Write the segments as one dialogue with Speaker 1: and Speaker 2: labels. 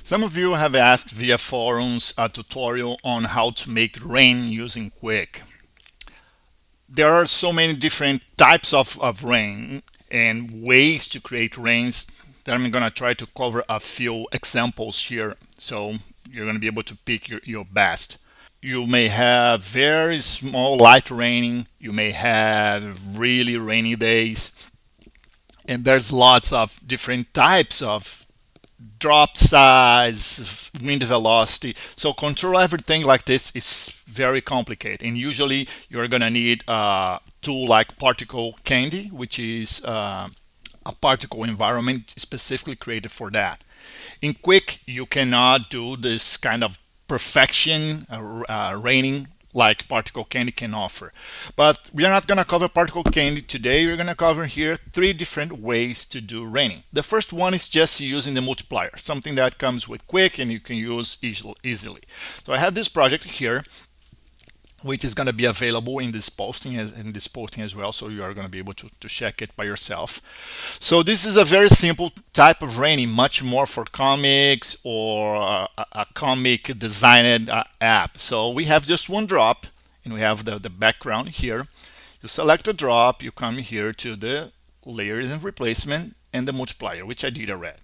Speaker 1: Some of you have asked via forums a tutorial on how to make rain using Kwik. There are so many different types of rain and ways to create rains that I'm going to try to cover a few examples here so you're going to be able to pick your best. You may have very small light raining, you may have really rainy days, and there's lots of different types of drop size, wind velocity. So control everything like this is very complicated, and usually you're gonna need a tool like Particle Candy, which is a particle environment specifically created for that. In Kwik, you cannot do this kind of perfection raining like Particle Candy can offer. But we are not going to cover Particle Candy today. We're going to cover here 3 different ways to do raining. The first one is just using the multiplier, something that comes with Kwik and you can use easily. So I have this project here, which is going to be available in this posting as well, so you are going to be able to check it by yourself. So this is a very simple type of raining, much more for comics or a comic designed app. So we have just one drop and we have the background here. You select a drop, you come here to the layers and replacement and the multiplier, which I did already,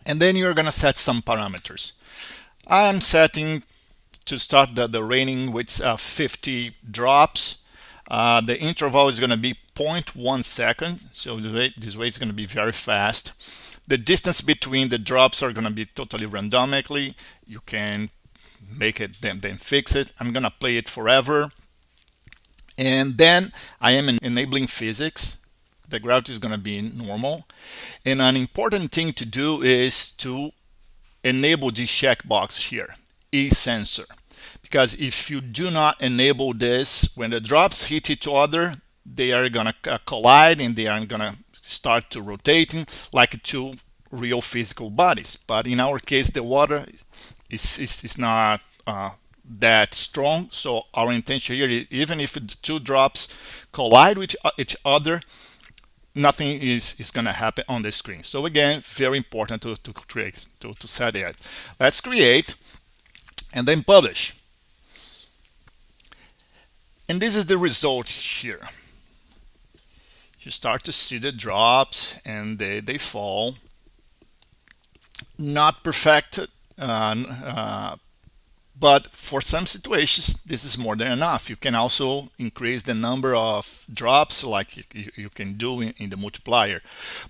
Speaker 1: and then you're going to set some parameters. I am setting to start the raining with 50 drops. The interval is going to be 0.1 second, so this way it's going to be very fast. The distance between the drops are going to be totally randomically. You can make it then fix it. I'm going to play it forever, and then I am enabling physics. The gravity is going to be normal, and an important thing to do is to enable this checkbox here, sensor, because if you do not enable this, when the drops hit each other, they are gonna collide and they are gonna start to rotating like two real physical bodies. But in our case, the water is not that strong, so our intention here is even if the 2 drops collide with each other, nothing is going to happen on the screen. So again, very important to set it. Let's create and then publish. And this is the result here. You start to see the drops and they fall. Not perfect, but for some situations this is more than enough. You can also increase the number of drops like you can do in the multiplier.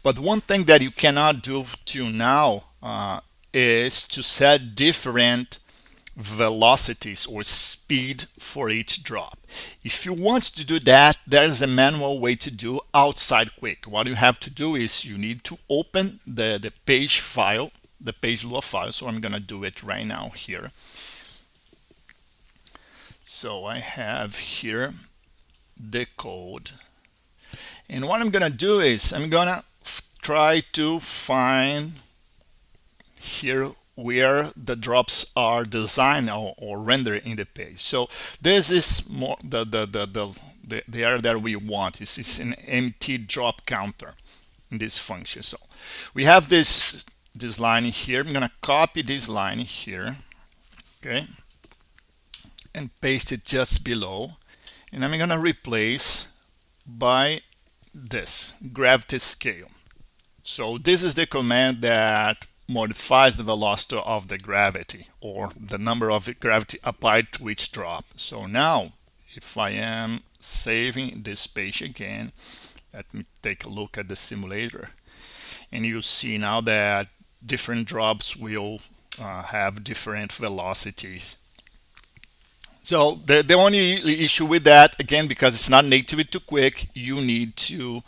Speaker 1: But one thing that you cannot do till now is to set different velocities or speed for each drop. If you want to do that, there's a manual way to do outside Kwik. What you have to do is you need to open the page file, the page Lua file. So I'm gonna do it right now here. So I have here the code, and what I'm gonna do is I'm gonna try to find here where the drops are designed or rendered in the page. So this is more the area that we want. This is an empty drop counter in this function. So we have this line here. I'm gonna copy this line here, okay, and paste it just below, and I'm gonna replace by this gravity scale. So this is the command that modifies the velocity of the gravity or the number of gravity applied to each drop. So now if I am saving this page again, let me take a look at the simulator, and you see now that different drops will have different velocities. So the only issue with that, again, because it's not native to Kwik, you need to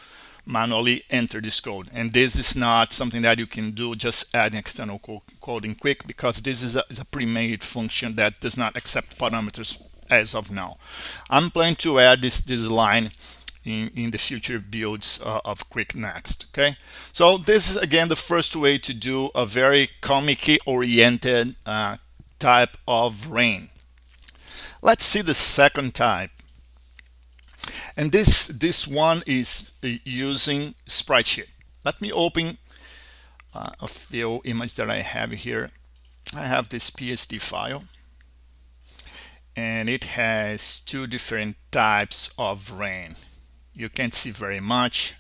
Speaker 1: manually enter this code, and this is not something that you can do just adding external code in Kwik, because this is a pre-made function that does not accept parameters as of now. I'm planning to add this line in the future builds of Kwik next. Okay, so this is again the first way to do a very comic oriented type of rain. Let's see the second type. And this one is using sprite sheet. Let me open a few images that I have here. I have this PSD file, and it has two different types of rain. You can't see very much.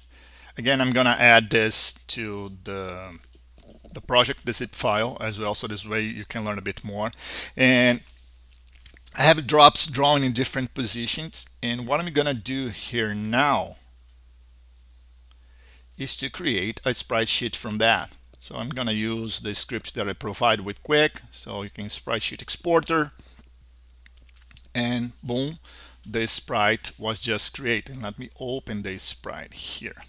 Speaker 1: Again, I'm gonna add this to the project, the zip file as well, so this way you can learn a bit more. And I have drops drawn in different positions, and what I'm gonna do here now is to create a sprite sheet from that. So I'm gonna use the script that I provide with Kwik. So you can sprite sheet exporter, and boom, the sprite was just created. Let me open the sprite here.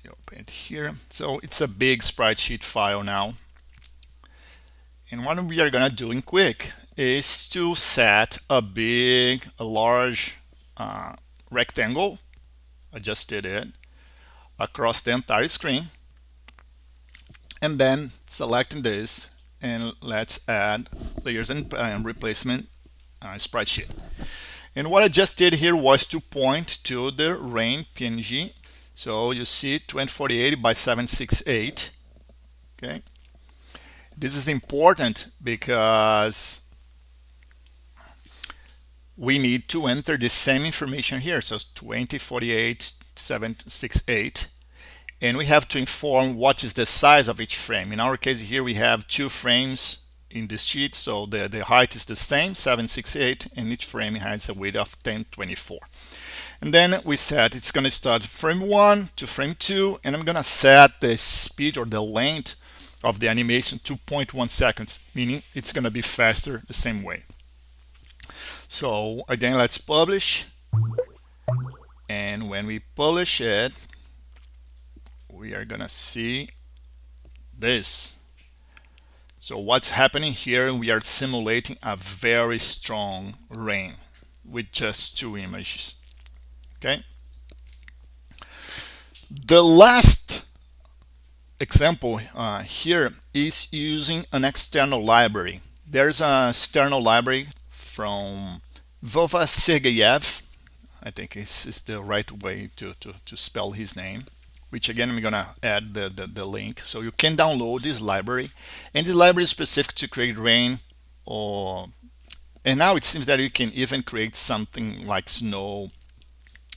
Speaker 1: Open it here. So it's a big sprite sheet file now. And what we are gonna do in Kwik is to set a large rectangle. I just did it across the entire screen, and then selecting this, and let's add layers and replacement sprite sheet. And what I just did here was to point to the rain PNG. So you see 2048 by 768. Okay, this is important because we need to enter the same information here. So it's 2048 768, and we have to inform what is the size of each frame. In our case here, we have 2 frames in this sheet, so the height is the same, 768, and each frame has a width of 1024. And then we set it's going to start frame 1 to frame 2, and I'm going to set the speed or the length of the animation to 0.1 seconds, meaning it's going to be faster the same way. So again, let's publish, and when we publish it, we are going to see this. So what's happening here, we are simulating a very strong rain with just 2 images. Okay. The last example here is using an external library. There's an external library from Vova Sergeyev. I think this is the right way to spell his name, which again I'm gonna add the link, so you can download this library. And this library is specific to create rain, and now it seems that you can even create something like snow,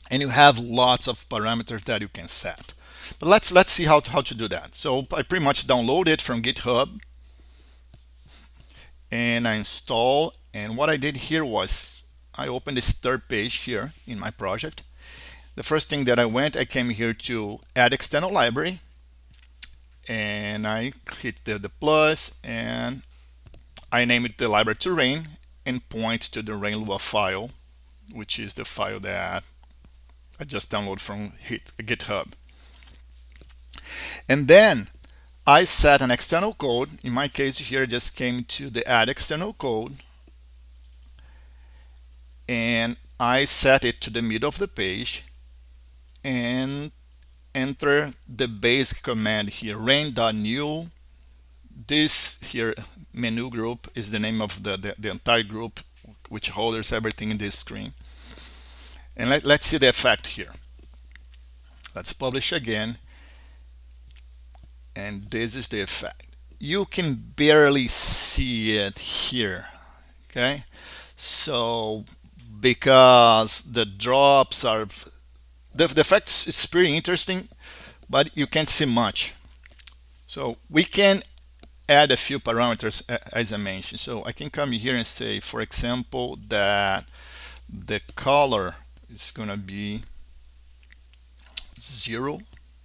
Speaker 1: and you have lots of parameters that you can set. But let's see how to do that. So I pretty much download it from GitHub, and I install. And what I did here was I opened this third page here in my project. The first thing that I came here to add external library, and I hit the plus, and I named it the library to rain, and point to the rain Lua file, which is the file that I just downloaded from GitHub. And then I set an external code. In my case here, I just came to the add external code, and I set it to the middle of the page, and enter the basic command here, rain.new. This here menu group is the name of the entire group, which holds everything in this screen. And let's see the effect here. Let's publish again, and this is the effect. You can barely see it here. Okay, so because the drops are the effect is pretty interesting, but you can't see much. So we can add a few parameters as I mentioned. So I can come here and say, for example, that the color is going to be 0,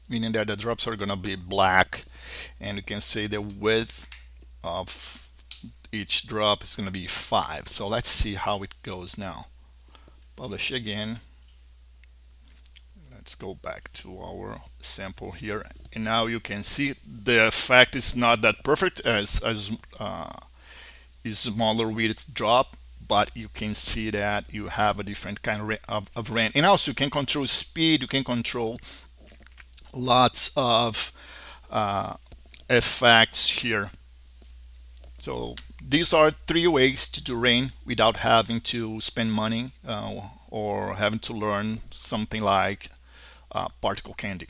Speaker 1: meaning that the drops are going to be black, and you can say the width of each drop is going to be 5. So let's see how it goes now. Publish again. Let's go back to our sample here, and now you can see the effect is not that perfect as is smaller with its drop, but you can see that you have a different kind of rain. And also you can control speed, you can control lots of effects here. So These are three ways to do rain without having to spend money or having to learn something like particle candy.